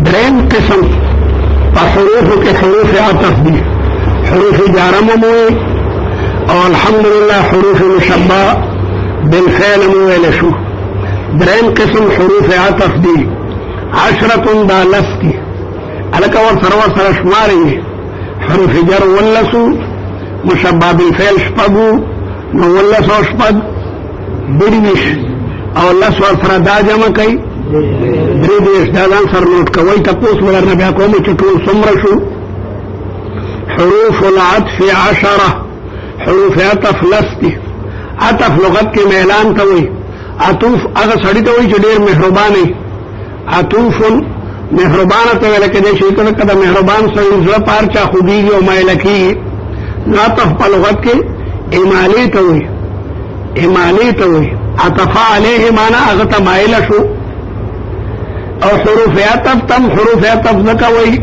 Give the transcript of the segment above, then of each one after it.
درین قسم حروف کے حروف عطف دی حروف جارہ مموئی اور الحمدللہ حروف مشبہ بالفعل مویل شو درین قسم حروف عطف دی عشرتن دا لس کی علکہ ورسر شماریں گے حروف جر واللسو مشبہ بالفعل شپگو نولس و شپگ درویش اور لس ورسر دا جمع کئی درویش دادان سر نوٹ کوئی تپوس ولرنا بیا کومی چطول سمرشو حروف العطف عشرہ حروف عطف لستی عطف لغت کے میلان توئی عطوف اگر سڑی توئی چو دیر محربانی عطوف محربان توئی لکہ دے شیطان کدا محربان سڑی زر پارچا خودیگی و مائلکی عطف پا لغت کے امالی توئی عطفا علیہ مانا اغتا مائل شو او حروف عطف تم حروف عطف نکوئی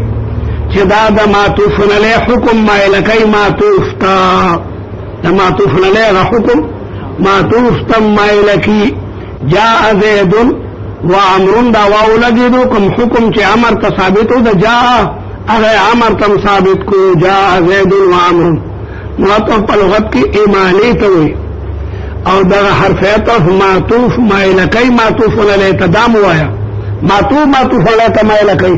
چدا دا معطوفن علیہ حکم مائلکی معطوف تا دا معطوفن علیہ حکم معطوف تم مائلکی جاء زید و عمرون دا واو لگیدو کم حکم چی عمر تا ثابتو دا جاء اغی عمر تم ثابت کو جاء زید و عمرون معطوف پلغت کی ایمانی توی او دا حرف عطف معطوف مائلکی معطوفن علیہ تدام وایا معطوف علیہ تا مائلکی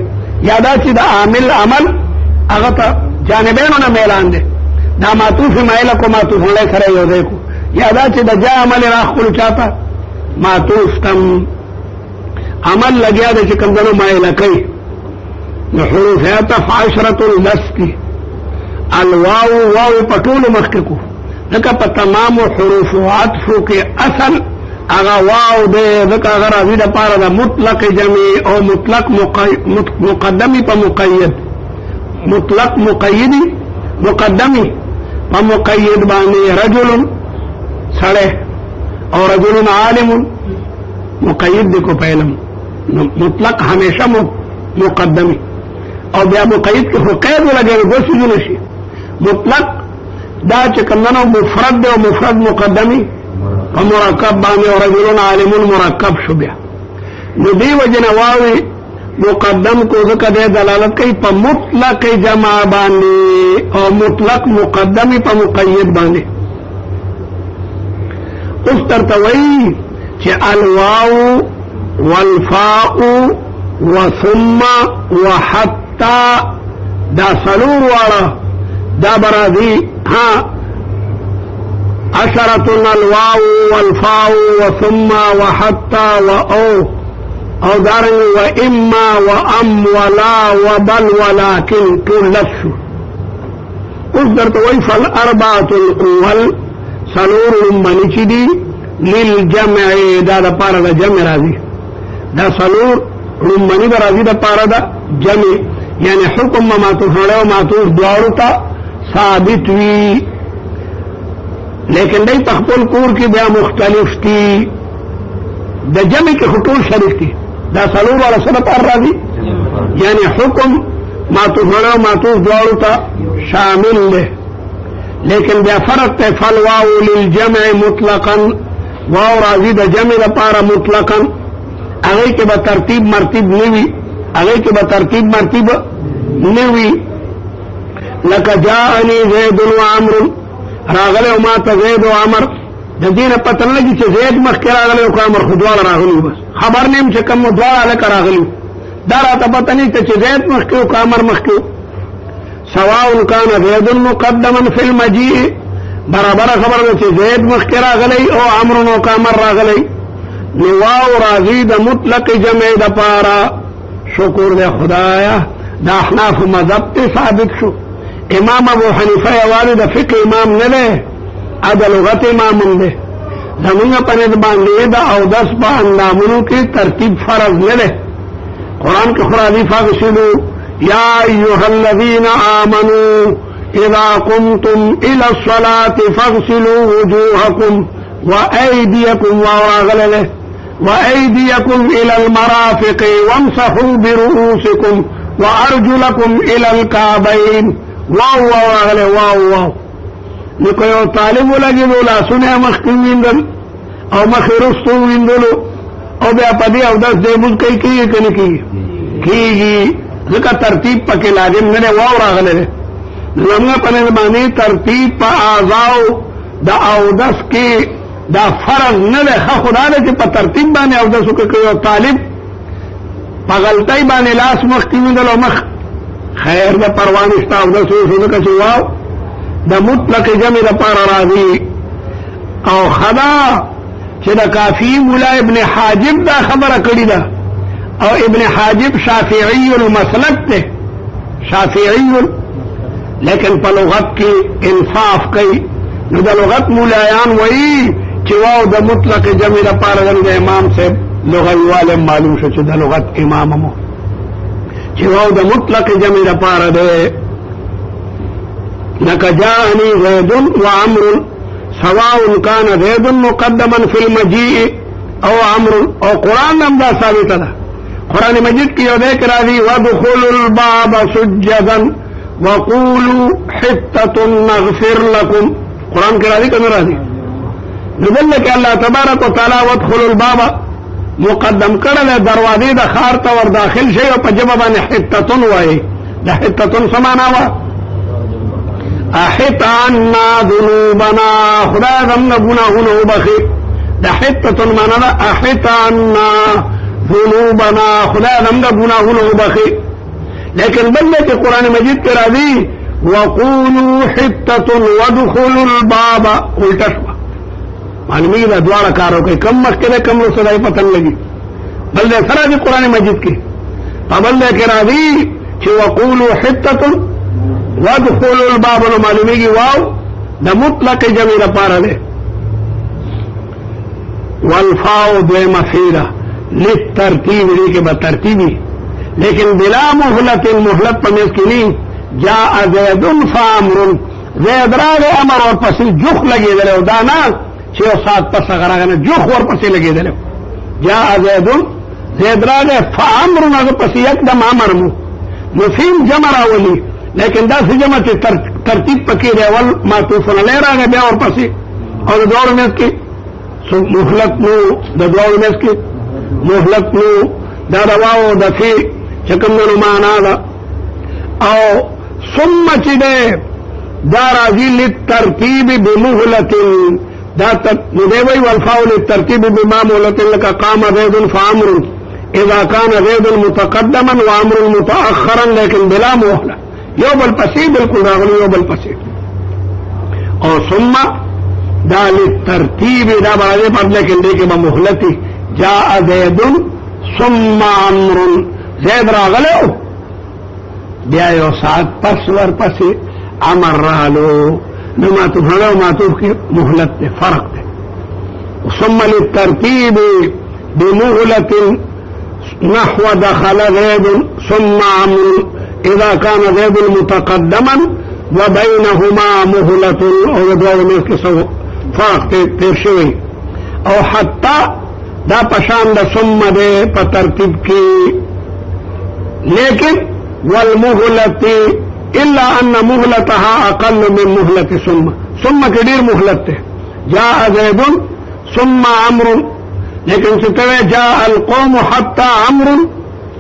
یادا چی دا عامل عمل اغتا جانبینو نا میلان دے دا معطوف مائلکو معطوف علیہ سرے یو دیکھو یادا چی دا جا عمل راخ کلو چاہتا معطوف تم عمل لگیا دا چی کم دنو مائلکی حروف عطف عشرت اللسکی الواو واو پٹول مخککو لکا پا تمام حروف عطفو کے اصل اغا واو دے ذکا غرا زید پارا دا مطلق جمعی او مطلق مقدمی پا مقید مطلق مقیدی مقدمی پا مقید بانی رجل سڑے اور رجل عالم مقید دیکھو پہلم مطلق ہمیشہ مقدمی اور بیا مقید کے قید لگے دو سیزو نشی مطلق دا چکندنو مفرد دے و مفرد مقدمی مرکب باندې او رجل عالم مرکب شو بیا نو دی وجنه واوی مقدم کو ذکر دے دلالت کوي په مطلق جمع باندې او مطلق مقدمی په مقید باندې اوس ترتوی چې الواو والفاء وثم وحتى دا سلور واړه دا برازي ها عشرة الواو والفاء وثم وحتى وأو او دارن وإما وأم ولا وبل ولكن كلش اصدر تويف الأربعة الأول سلور منشدي للجمع دا پارا دا جمع راضي دا سلور منی دا راضي دا پارا دا جمع یعنی حکم معطوف علیہ و معطوف دوارتا ثابت وی لیکن دی تخپل کور کی بیا مختلف تی دا جمع کی خطول شریف تی دا سلور والا صدق الرازی یعنی حکم معطوف علیہ و معطوف دوارتا شامل لے لیکن بیا فرق تے فالواو للجمع مطلقا واو راضی دا جمع دا پارا مطلقا اگئی کے با ترتیب مرتب نوی اگئی کے با ترتیب مرتب نوی لکا جاءنی زید و عمر راغلے و ماتا زید و عمر دا دین پتن لگی چه زید مخی راغلے و عمر خودوال راغلو بس خبر نیم چه کم دوال لکا راغلو داراتا پتنی تا چه زید مخی و عمر مخی سواء کان زید مقدما فی المجیع برابر خبر دا چه زید مخی راغلے و عمر و عمر راغلے نواو راضی دا مطلق جمع دا پارا شکر دے خدایا دا احناف مذہب تے ثابت شو امام ابو حنیفہ والد فقہ امام نلے ادا لغت امام دے زمانہ پند باندے دا او دس با اندامنوں کی ترتیب فرض نلے قرآن کے خرابی فاغسلو یا ایوہا الذین آمنوا اذا قمتم الى الصلاة فاغسلوا وجوہکم وأيديكم وراغلله وأيديكم إلى المرافق وامسحوا برؤوسكم وأرجلكم إلى الكعبين واو وراغله واو واو نکو یو طالب لگیدو لا سنه مخکم ویندل او مخرستو ویندلو او بیا پدی او دس دیبوز کئی کنی کی کیږي ځکه ترتیب پکې لازم نه دی واو راغلی دی زموږ په نظر باندې ترتیب په اعضاو د اودس کې دا فرض نه دی ښه خدا دی چې په ترتیب باندې اودس وکړي یو طالب په غلطۍ باندې لاس مخکې ویندل او مخ خیر د پروا نشته اودس وشو ځکه چې واو د مطلق جمع دپاره راځي او خدا چې د کافی مولا ابن حاجب دا خبره کړې ده او ابن حاجب شافعی المسلک ته شافعی لیکن په لغت کې انصاف کوي نو د لغت مولایان وایي چې واو د مطلق جمع دپاره د امام صاحب لغوي عالم معلوم شو چې د لغت امام مو چې واو د مطلق جمع دپاره دی لکه جاءني زید وعمر سواء كان زید مقدما في المجيء او عمرو او قرآن هم دا ثابته ده قرآن مجید کی یو ذکر راځي وادخلوا الباب سجدا وقولوا حتة نغفر لكم قرآن کی راځي کنه راځي نو دلته الله تبارک وتعالى وادخلوا الباب مقدم کړل دروازې د خار ته ور داخل شي او په جواب باندې حتة وایي د حتة سمانا وا احتانا ذنوبنا خدا زمنا گناهونه وبخي د حتة معنا احتانا ذنوبنا خدا زمنا گناهونه وبخي لیکن بلکې قرآن مجید کې راځي وقولوا حتة وادخلوا الباب الټا شوه معلومیږي دا دواړه کار وکړي کم مخکې ده کم وروسته دی پته نه لګي بل دی سره دي قرآن مجید کې په بل دی کې راځي چې وقولوا حتة وادخلوا الباب نو معلومیږي واو د مطلق جمع لپاره دی والفاء دویمه فیله للترتیب دی کې به ترتیبي لیکن بلا مهلت مهلت په منځ کې نه جاء زید فامر زید راغی امر ورپسې جوخ لګېدلی او دا نه چې یو ساعت پس هغه راغی جوخ ورپسې لګېدلی جاء زید راغی فامر هغه پسې یکدم امر مو مفیم جمع راولي لیکن دا سی جمع چې ترتیب پکې دی اول معطوف علیه راغی بیا ورپسې او د دواړو منځ کې مهلت نو د دواړو منځ کې مهلت نو دا د واو د فی چې کوم نو معنا ده او ثم چې دی دا راځي للترتیب بمهلت دا نو دی وایي والفاء للترتیب بما مهلت لکه قام زید فامر اذا كان زید متقدما وامر متاخرا لیکن بلا مهله یو بل پسې بالکل راغلی یو بل پسې او ثم دا للترتیب دا باندې پر لیکن دې کې به مهلتي جاء زید ثم عمرو زید راغلو بیا یو ساعت پس ور پسې امر رالو نو معطوف هغه معطوف کې مهلت ته فرق ده ثم للترتیب بمهلة نحو دخل زید ثم عمرو اذا كان زید متقدما وبينهما مهلة او دوه منځ کې سو فرق تیر شوی او حتی دا پشان د ثم ده په ترتیب کې لیکن والمهلة الا ان مهلتها اقل من مهلة ثم کې ډیر مهلت ته جاء زید ثم عمرو لیکن ستوي جاء القوم حتى عمرو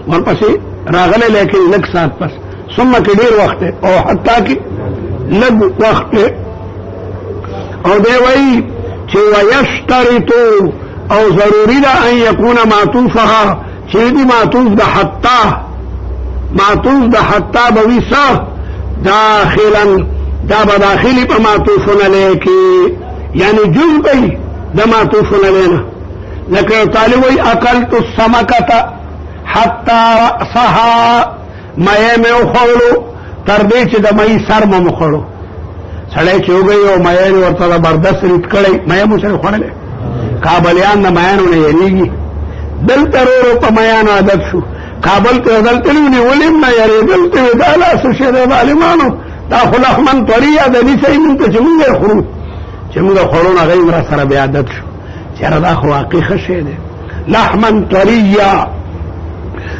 ورپسې راغله لیکن لږ ساعت پس ثم کې ډیر وخت او حتی کې لږ وخت او دی وایي چې ويشترط او ضروري ده ان يكون معطوفها چې دې معطوف ده حتی معطوف ده حتی بوي صح داخلا دا به داخلي په معطوف علیه کې یعنی جزء ده معطوف علیه لکه طالب وایي اکلت السمکه حتی رأسها مې مې وخوړو تر دې چې د مې سر مې وخوړو سړی چې وګي او مې ورته زبردست ریت کړی مې مو سره خوړلې کابلیان د مېانو نه یریږي دلته ورو په مېانو عادت شو کابل ته دلته ولیم نه یری دلته دا لاس شه عالمانو دا خلحمن طریه د دې شي مونږ چې مونږ خورو چې مونږ خورو نه غیر سره بیا عادت شو چېرې دا خو واقعي شه ده لحمن طریه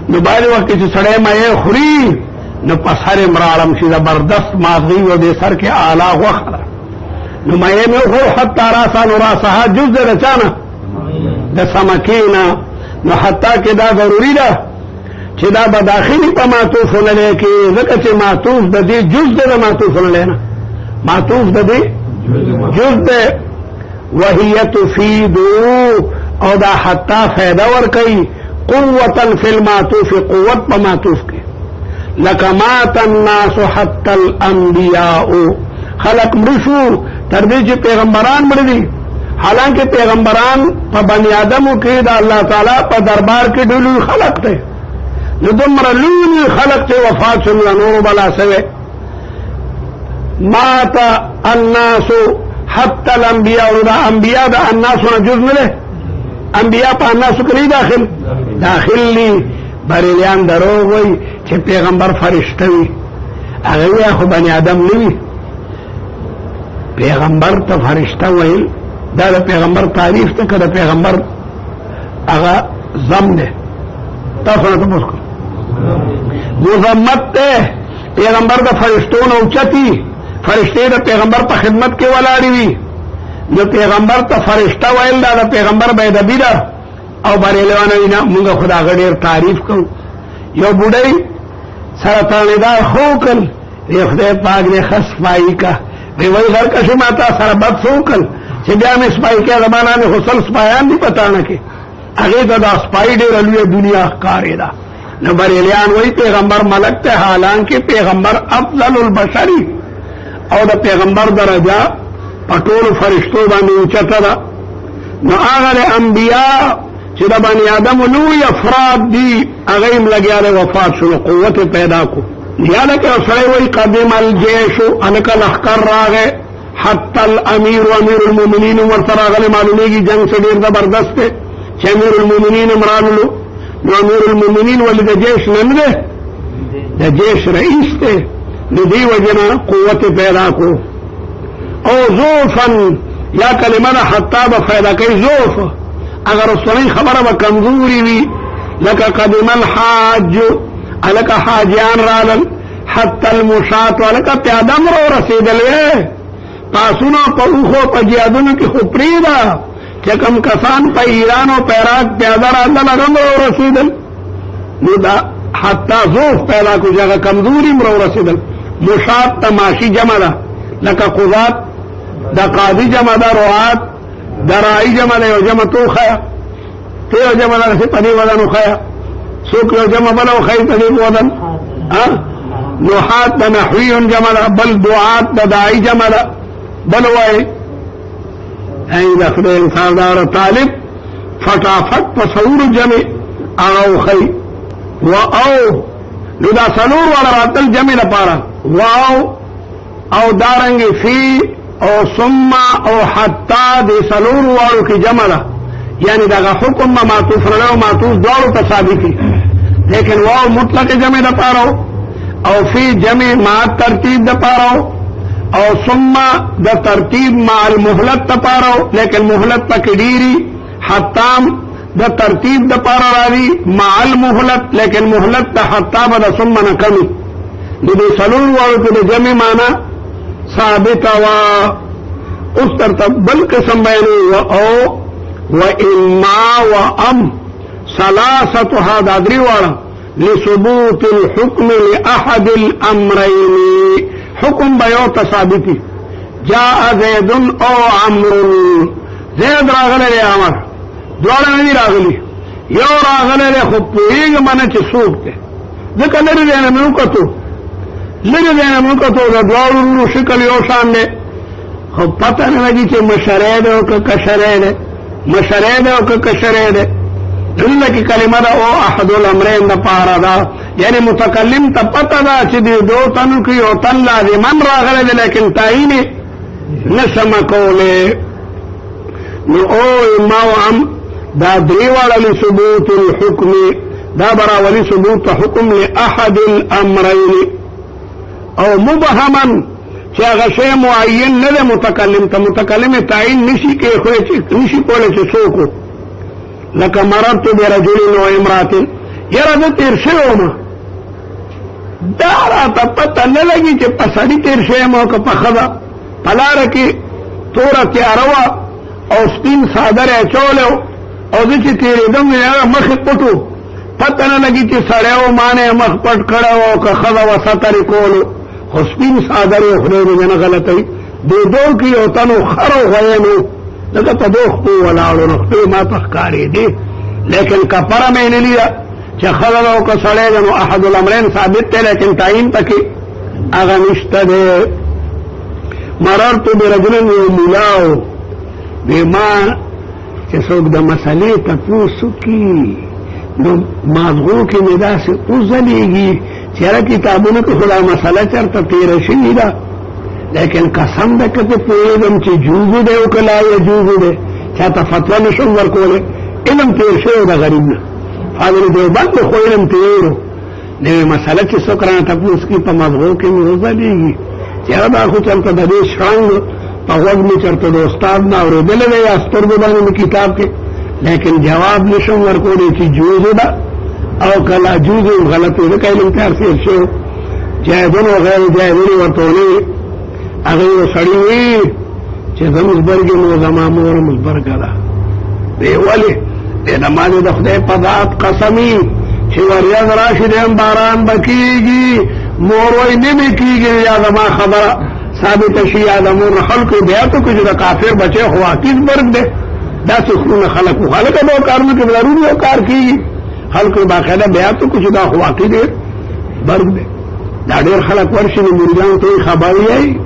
نو باندې وخت چې سړی مې خوري نو په سر امرالم شي زبردست ماغي و دې سر کې اعلی وخره نو مې خور حتی راسا نو راسها جزء رچانا د سمکینا نو حتی کې دا ضروری ده چې دا به داخلي په معطوف نه کې ځکه چې معطوف د دې جز د معطوف نه معطوف د دې جز ده وهي تفيد او دا حتا فائدہ ور کوي قوة فی المعطوف قوت په معطوف کې لکه مات الناس حتى الانبیاء خلق مرشو تر دې چې پیغمبران مړ دي حالانکه پیغمبران په بنی آدمو کې دا الله تعالی په دربار کې ډول خلق ته نو دومره لوی خلق ته وفات شول نور بلا سوي مات الناس حتى الانبیاء دا انبیاء دا الناس جز نه له انبیاء په الناس کې داخل لی بریلیان دروغ وي چې پیغمبر فرشته وي هغه خو بنی آدم نه وي پیغمبر ته فرشته ویل دا د پیغمبر تعریف ته کړه پیغمبر هغه زم ده تاسو نه تاسو مزمت ته پیغمبر د فرشتو نه اوچتي فرشته د پیغمبر په خدمت کې ولاړې وي نو پیغمبر ته فرشته ویل دا د پیغمبر به د بیره او بریلوانه وینا موږ خدا غډیر تعریف کوو یو بډای سره دا خوکل یو خدای پاک دې خص پای کا وی هر کښه ماته سره بد خوکل چې بیا مې سپای کې زمانہ نه حسن سپایان دي پتاڼه کې هغه دا سپای ډېر لوی دنیا ښکارې ده نو بریلیان وی پیغمبر ملک ته حالانکه پیغمبر افضل البشری او د پیغمبر درجه پټول فرشتو باندې اوچته ده نو هغه انبیاء چې د بنی آدم لوی افراد دي هغه هم لګیاله وفات شو قوت پیدا کو یا لکه سره وی قدم الجيش انک لخر راغه حتى الامير وامير المؤمنين ورسره غل معلومیږي جنگ څخه ډیر زبردست دی چې امير المؤمنين عمران نو امير المؤمنين ولد جيش نه ده د جيش رئیس ته ندی وجنا قوت پیدا کو او ذوفا یا کلمه حتی بفیدا کوي ذوف اگر رسولین خبره با کمزوری وی لکا قدم الحاج لکا حاجیان رالل حتی المشاط لکا پیادم رو رسیدل پاسونا پا اوخو پا جیادونو کی خپریدا چکم کسان پا ایران و پیراک پیادا رالل اگم رو رسیدل نو دا حتی ذوف پیدا کو جاگا کمزوری رو رسیدل مشاط تماشی جمع دا لکا قضات دا قاضی جمع دا روحات درائی جمع دا یو جمع تو خیا تیو جمع دا رسی پدی ودنو خیا سوک یو جمع بلو خی پدی ودن نوحات دا نحویون جمع دا بل دعات دا دائی جمع دا بلوائی این دا خدای انسان دار طالب فٹافت تصور جمع آو خی و او نو دا سلور والا راتل جمع دا پارا و او دارنگی فی او ثم او حتی دی سلور والو کی جمع دا یعنی دا حکم معطوف رلے و معطوف دوارو تصابی کی لیکن واو مطلق جمع دا پاراو او فی جمع مع ترتیب دا پاراو او ثم دا ترتیب مع المحلت دا پاراو لیکن محلت پا کڈیری حتام دا ترتیب دا پارا راوی مع المحلت لیکن محلت دا حتاب دا ثم نکمی دی سلور والو کی دا جمع مانا ثابت و اس ترتب بل قسم بیانی و او و اما و ام ثلاثتها دادری والا لثبوت الحکم لأحد الامرین حکم بیو تصابتی جاء زید او عمر زید راغلے لے عمر دوارا نہیں راغلی یو راغلے لے خود پوئیگ مانا چی سوک تے ذکر لری دینا منوکتو لری دینا منوکتو دا دوارو شکل یو شان دے خود پتہ نہیں لگی چی مشرے دے او کشرے دے مشرے دے او کشرے دے اللہ کی کلمہ دا او احد الامرین دا پارا دا یعنی متکلم تا پتہ دا چی دی دو تنو کی او تن لازمان راغلے دے لیکن تائینی نسمکولے نو او اما و ام دا دریوالا لثبوت الحکم دا براولی ثبوت حکم لأحد الامرین او مبهمن چا غشے معین نہ متکلم تا متکلم تعین نشی کے نشی کولے چے سوکو لکا مررت برجل و امرات یرا دا تیر شوما دارا تا پتا نلگی چے پسڑی تیر شوما کا پخدا پلار کی تورا تیاروا او سپین صادر چولو او دی چی تیری دم نیارا مخی قطو پته نه لګي چې سړی و مانې مخ پټ کړی و که ښځه و سترې کولو خو سپین څادر یې خدای دې نه غلطوي دې دور کې یو تن و خر و غویم و لکه په دو خپو ولاړو نو خپې ما ته ښکارېدې لیکن کپره مې نه لیده چې ښځه ده او که سړی ده نو احد الامرین ثابت دی لیکن تعین پکې هغه نشته دی مررتو برجلن یو ملا و وی ما چې څوک د مسلې تپوس وکړي نو ماغزو کې مې داسې وځلېږي چې هره کتابونو کې خو دا مسله چېرته تېره شوې ده لیکن قسم ده که ته پوهېږم چې جوزو دی او که لا یجوزو دی چا ته فتوا نه شم ورکولی علم تېر شوی د غریب نه فاضل دیوبند خو علم تېرو نوې مسله چې څوک رانه تپوس کړي په ماغزو کې مې وځلېږي چې هغه دا خو چېرته د دې شرنګ په غوږ مې چېرته د استاد نه اورېدلی دی یا سترګو باندې مې کتاب کې لیکن جواب نشم ورکولی چې جوزو ده او که لا جوزو غلط دی ځکه علم تېر تېر شوی جایدون و غیر جایدونې ورته ونوي هغه یو سړي وي چې زه مزبرګ یم او زما مور مزبرګه ده دی ولې دی نه ما دې د خدای په ذات قسمي چې وریځ راشي دیم باران به کېږي مور وایي نه مې کېږي یا زما خبره ثابته شي یا د مور خلکو بیات وکړي چې د کافر بچی خو واقعي زبرګ دی داسې خلونه خلک خو خلک به کارونه کې ضروري یو کار کېږي خلکو باقاعده بیات وکړي چې دا خو واقعي دی برګ دی دا ډېر خلک ورشي نو مریدانو ته یې خبر یې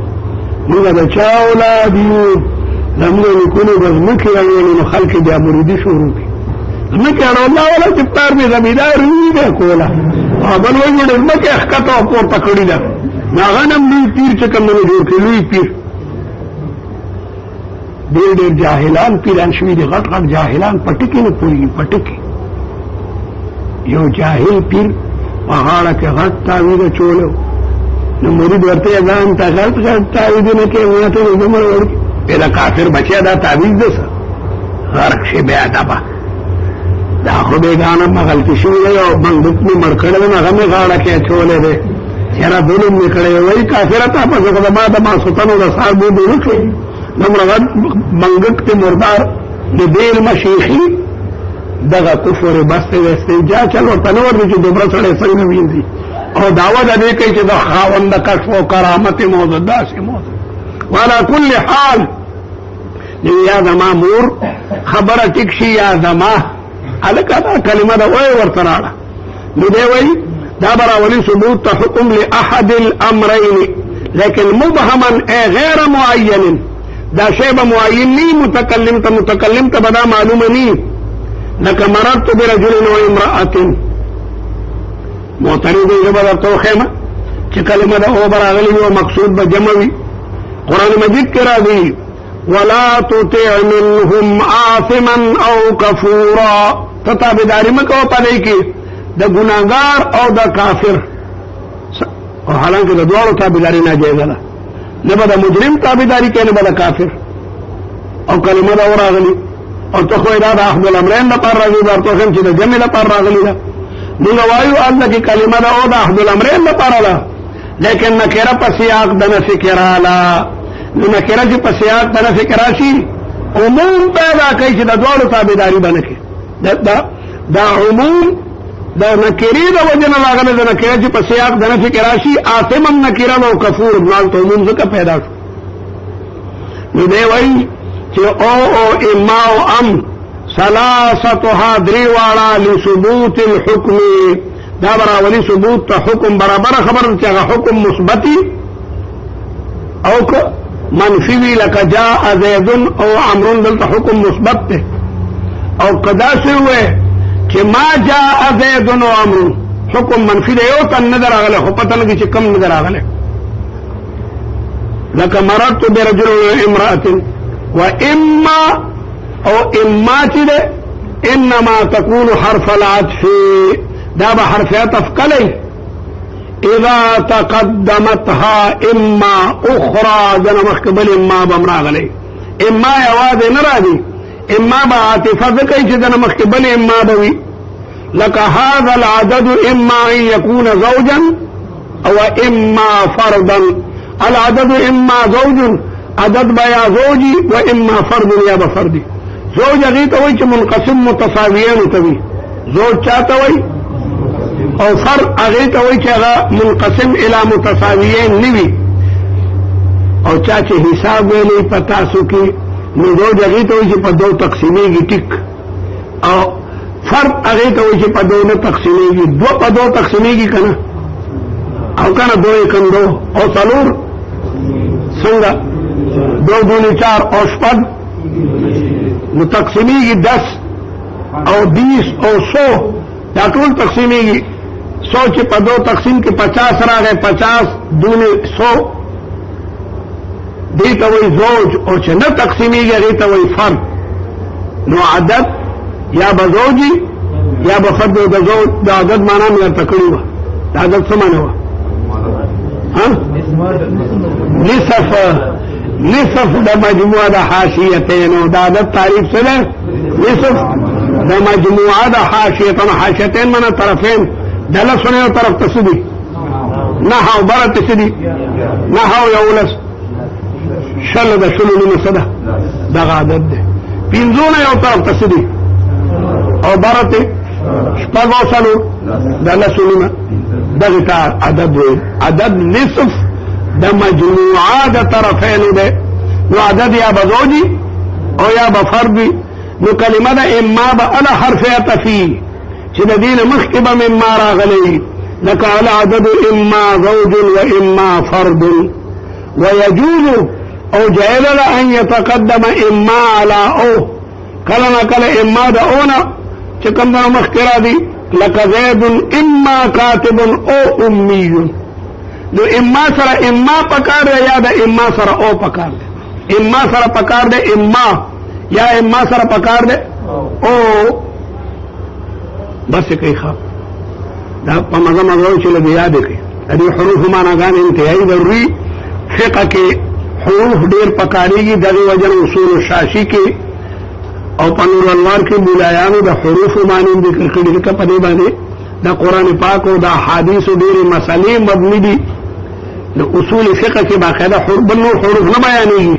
موږ د چا اولاد یو زموږ نیکونو به ځمکې راوړلې نو خلک بیا مریدي شروع کړي ځمکې اړولا ولا چې پلار مې زمیندار وي دی کوله او بل وایي چې ځمکې ښکته او پورته کړې ده نو هغه نه لوی پیر چې کوم نه جوړ کړي لوی پیر ډېر ډېر جاهلان پیران شوي دي غټ غټ جاهلان په ټکي نه پوهېږي په ټکي یو جاهل پیر په غاړه کې غټ تاویزه چولو نو مرید ورته ځان ته غلط غلط تعویذونه کوي ونه ته زموږ ورکی دا کافر بچی دا تعویذ ده څه غرق شي بیا ادبه دا خو بېګانه غلطي شوې ده او بندوق مې مړ کړی دی هغه مې غاړه کې اچولی دی یاره ظلم مې کړی دی وایي کافره تا پسې خو زما د ماسوتنو د سهار بوډۍ وکړې دومره غټ بنګک کې مردار د بیل مشیخي دغه کفر بس دی استنجا چل ورته نه ورځي چې دومره سړی څنګه وینځي او دعوه د دې کوي چې د خاوند کشف او کرامت موضوع داسې موضوع وعلى كل حال یا زما مور خبره ټیک شي یا زما هلکه دا کلمه ده وایي ورته راړه نو دی وایي دا به راولي ثبوت ته حکم لاحد الامرین لیکن مبهما ای غیر معین دا شی به معین نی متکلم ته به دا معلومه نی لکه مررت برجل و امرأة معترض ژبه درته وښیم چې کلمه ده او به راغلي وي او مقصود به جمع وي قرآن مجید کې راځي ولا تطع منهم آثما او کفورا ته تابعداري مه کوه په دې کې د ګناهګار او د کافر او حالانکه د دواړو تابعداري ناجایزه ده نه به د مجرم تابعداري کوي نه به د کافر او کلمه ده راغلي او ته خو دا د احد الامرین لپاره راغلي درته وښیم چې د جمع لپاره راغلي ده موږ وایو الله کې کلمه ده او د احد الامرین لپاره ده لیکن نکره په سیاق د نفي کې رااله نو نکره چې په سیاق د نفي کې راشي عموم پیدا کوي چې د دواړو تابعداري به نه کوي دا عموم د نکرې د وجه نه راغلی د نکره چې په سیاق د نفي کې راشي آثما نکره او کفور دواړو ته عموم ځکه پیدا شو نو دی وایي چې او اما او ام ثلاثتها درې واړه لثبوت الحکم دا براولي ثبوت ته حکم برابر خبر چې هغه حکم مثبتي او که منفي وي لکه جاء زید او عمرو دلته حکم مثبت دی او که داسې ووایې چې ما جاء زید او عمرو حکم منفي دی یو تن نه دی راغلی خو پته لګي چې کم نه دی راغلی لکه مررت برجل وامرأة واما او اما چې ده انما تكون حرف العطف دا به حرف عطف کلی اذا تقدمتها اما اخرى دنا مخکبل اما بمراغلی اما یوازې نه راځي اما به عاطفه ځکه چې دنا مخکبل اما بوي لك هذا العدد اما ان يكون زوجا او اما فردا العدد اما زوج عدد بیا زوجي و اما فرد یا بفردي زوج هغه ته وایي چې منقسم متساویان ته وي زوج چاته وایي او فر هغه ته وایي چې هغه منقسم الی متساویین نوي او چا چې حساب ویلی په تاسو کې نو زوج هغې ته وایي چې په دو تقسیمېږي ټیک او فرد هغې ته وایي چې په دو نه تقسیمېږي دو په دو تقسیمېږي که نه او که نه دو یې کم دو او څلور څنګه دو دونې چار او شپږ نو تقسیمېږي 10 او 20 او 100 دا ټول تقسیمېږي 100 چې په دو تقسیم کې 50 راغی 50 دونې 100 دې ته وایي زوج او چې نه تقسیمېږي هغې ته وایي فرد نو عدد یا به زوجي یا به فرد د زوج د عدد معنا مې درته کړې وه د عدد څه معنا وه نصف د مجموعه د حاشیتینو د عدد تعریف څه دی نصف د مجموعه د حاشیتینو حاشیتین معنا طرفین د لسو نه یو طرف ته څه دي نهه او بره ته څه دي نهه او یولس شل د شلو نیمه څه ده دغه عدد دی پنځونه یو طرف ته څه دي او بره ته شپږ او څلور د لسو نیمه دغه ته عدد وایي عدد نصف د مجموعه د طرفینو دی نو عدد یا به زوجي او یا به فرد وي نو کلمه د اما به اله حرف عطفي چې د دې نه مخکې به مما راغلی لکه العدد اما زوج و اما فرد ويجوز او جائز ان يتقدم اما على او کله نه کله اما د اونا چې کوم د مخکې راځي لکه زید اما کاتب او امی نو اما سره اما پکار دی یا د اما سره او پکار دی اما سره پکار دی اما یا اما سره پکار دی او بس کوي ښه دا په مزه مزه چې لږ یاد کړئ د دې حروف معناګانې انتهایی ضروري فقه کې حروف ډېر پکارېږي دغې وجه نه اصول شاشي کې او په نور انوار کې مولایانو د حروفو معنی ذکر کړي ځکه په دې باندې د قرآن پاک او د احادیثو ډېرې مسلې مبني دي د اصول فقه کې باقاعده بل نور حروف نه بیانېږي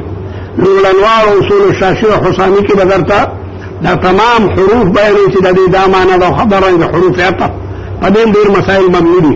نور الانوار او اصول شاشي او حسامي کې به درته دا تمام حروف بیانوي چې د دې دا معنی ده خبره د حروف عطف په دې ډېر مسایل مبني دي